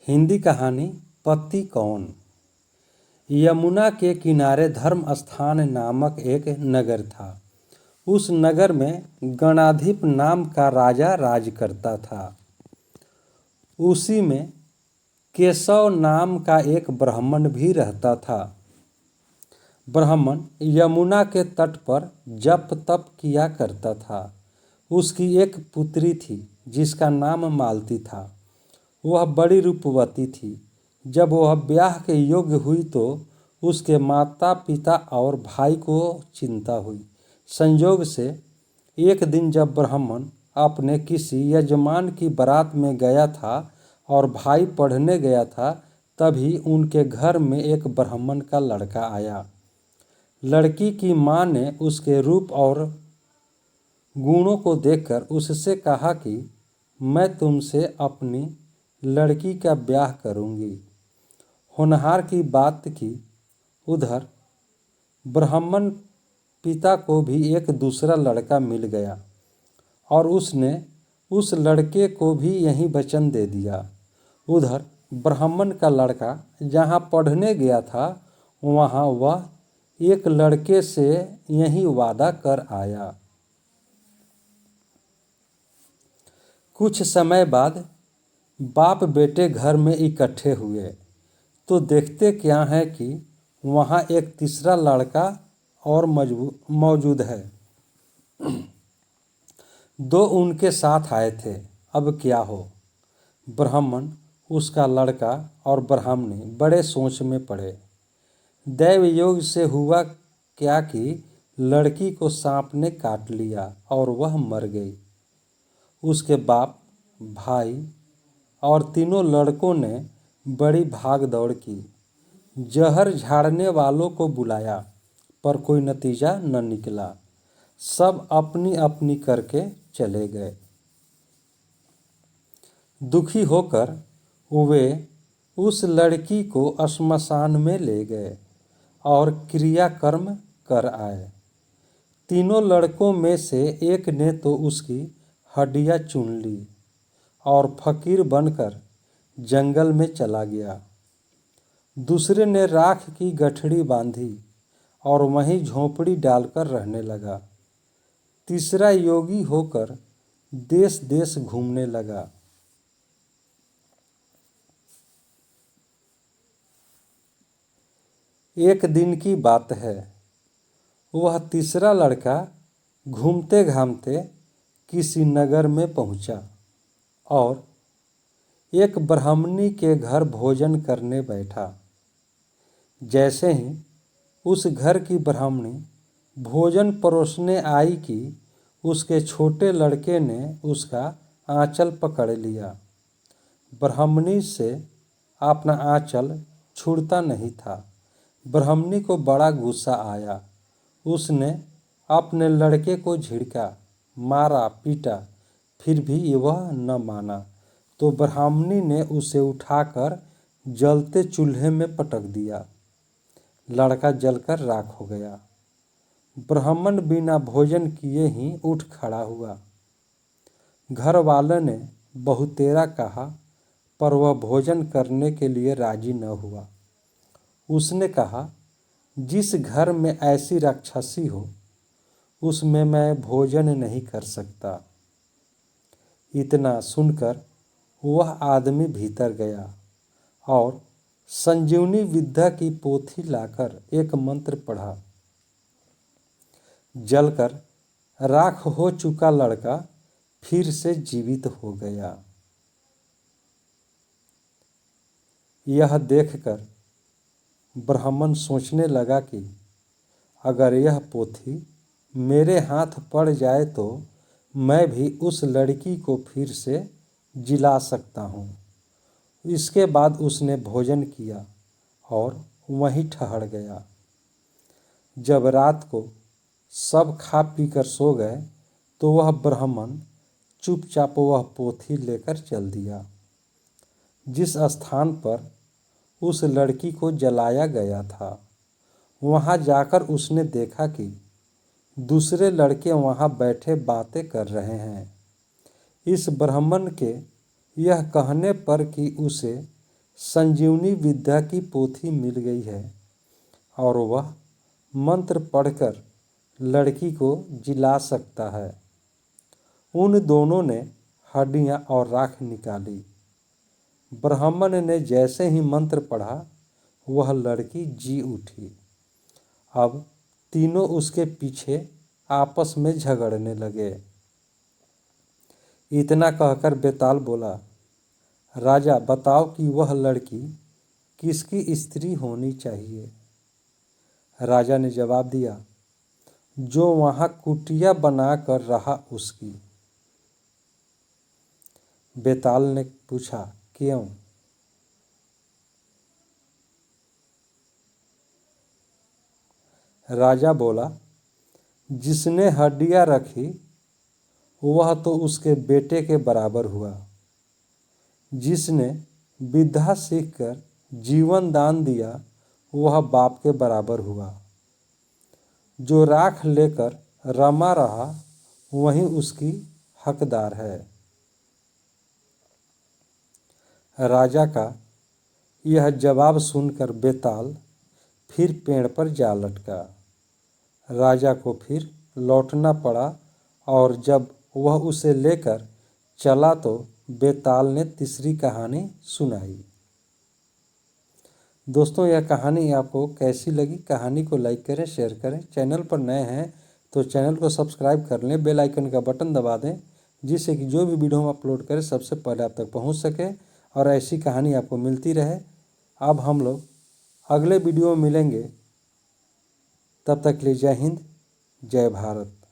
हिंदी कहानी पति कौन। यमुना के किनारे धर्म स्थान नामक एक नगर था। उस नगर में गणाधिप नाम का राजा राज करता था। उसी में केशव नाम का एक ब्राह्मण भी रहता था। ब्राह्मण यमुना के तट पर जप तप किया करता था। उसकी एक पुत्री थी जिसका नाम मालती था। वह बड़ी रूपवती थी। जब वह ब्याह के योग्य हुई तो उसके माता पिता और भाई को चिंता हुई। संयोग से एक दिन जब ब्राह्मण अपने किसी यजमान की बारात में गया था और भाई पढ़ने गया था, तभी उनके घर में एक ब्राह्मण का लड़का आया। लड़की की माँ ने उसके रूप और गुणों को देखकर उससे कहा कि मैं तुमसे अपनी लड़की का ब्याह करूंगी। होनहार की बात की उधर ब्राह्मण पिता को भी एक दूसरा लड़का मिल गया और उसने उस लड़के को भी यही वचन दे दिया। उधर ब्राह्मण का लड़का जहाँ पढ़ने गया था वहाँ वह एक लड़के से यही वादा कर आया। कुछ समय बाद बाप बेटे घर में इकट्ठे हुए तो देखते क्या है कि वहाँ एक तीसरा लड़का और मौजूद है। दो उनके साथ आए थे। अब क्या हो। ब्राह्मण, उसका लड़का और ब्राह्मणी बड़े सोच में पड़े। दैव योग से हुआ क्या कि लड़की को सांप ने काट लिया और वह मर गई। उसके बाप, भाई और तीनों लड़कों ने बड़ी भाग दौड़ की। जहर झाड़ने वालों को बुलाया पर कोई नतीजा न निकला। सब अपनी अपनी करके चले गए। दुखी होकर वे उस लड़की को श्मशान में ले गए और क्रियाकर्म कर आए। तीनों लड़कों में से एक ने तो उसकी हड्डियां चुन ली और फकीर बनकर जंगल में चला गया। दूसरे ने राख की गठरी बांधी और वहीं झोंपड़ी डालकर रहने लगा। तीसरा योगी होकर देश देश घूमने लगा। एक दिन की बात है, वह तीसरा लड़का घूमते घामते किसी नगर में पहुंचा और एक ब्राह्मणी के घर भोजन करने बैठा। जैसे ही उस घर की ब्राह्मणी भोजन परोसने आई कि उसके छोटे लड़के ने उसका आंचल पकड़ लिया। ब्राह्मणी से अपना आंचल छूटता नहीं था। ब्राह्मणी को बड़ा गुस्सा आया। उसने अपने लड़के को झिड़का, मारा, पीटा, फिर भी वह न माना तो ब्राह्मणी ने उसे उठाकर जलते चूल्हे में पटक दिया। लड़का जलकर राख हो गया। ब्राह्मण बिना भोजन किए ही उठ खड़ा हुआ। घर वालों ने बहुतेरा कहा पर वह भोजन करने के लिए राजी न हुआ। उसने कहा, जिस घर में ऐसी राक्षसी हो उसमें मैं भोजन नहीं कर सकता। इतना सुनकर वह आदमी भीतर गया और संजीवनी विद्या की पोथी लाकर एक मंत्र पढ़ा। जलकर राख हो चुका लड़का फिर से जीवित हो गया। यह देखकर ब्राह्मण सोचने लगा कि अगर यह पोथी मेरे हाथ पड़ जाए तो मैं भी उस लड़की को फिर से जिला सकता हूँ। इसके बाद उसने भोजन किया और वहीं ठहर गया। जब रात को सब खा पी कर सो गए तो वह ब्राह्मण चुपचाप वह पोथी लेकर चल दिया। जिस स्थान पर उस लड़की को जलाया गया था वहाँ जाकर उसने देखा कि दूसरे लड़के वहाँ बैठे बातें कर रहे हैं। इस ब्राह्मण के यह कहने पर कि उसे संजीवनी विद्या की पोथी मिल गई है और वह मंत्र पढ़कर लड़की को जिला सकता है। उन दोनों ने हड्डियां और राख निकाली। ब्राह्मण ने जैसे ही मंत्र पढ़ा वह लड़की जी उठी। अब तीनों उसके पीछे आपस में झगड़ने लगे। इतना कहकर बेताल बोला, राजा बताओ कि वह लड़की किसकी स्त्री होनी चाहिए। राजा ने जवाब दिया, जो वहां कुटिया बना कर रहा उसकी। बेताल ने पूछा, क्यों? राजा बोला, जिसने हड्डियां रखी वह तो उसके बेटे के बराबर हुआ। जिसने विद्या सीखकर जीवन दान दिया वह बाप के बराबर हुआ। जो राख लेकर रमा रहा वही उसकी हकदार है। राजा का यह जवाब सुनकर बेताल फिर पेड़ पर जा लटका। राजा को फिर लौटना पड़ा और जब वह उसे लेकर चला तो बेताल ने तीसरी कहानी सुनाई। दोस्तों, यह कहानी आपको कैसी लगी? कहानी को लाइक करें, शेयर करें। चैनल पर नए हैं तो चैनल को सब्सक्राइब कर लें, बेल आइकन का बटन दबा दें, जिससे कि जो भी वीडियो हम अपलोड करें सबसे पहले आप तक पहुंच सके और ऐसी कहानी आपको मिलती रहे। अब हम लोग अगले वीडियो में मिलेंगे। तब तक के लिए जय हिंद, जय भारत।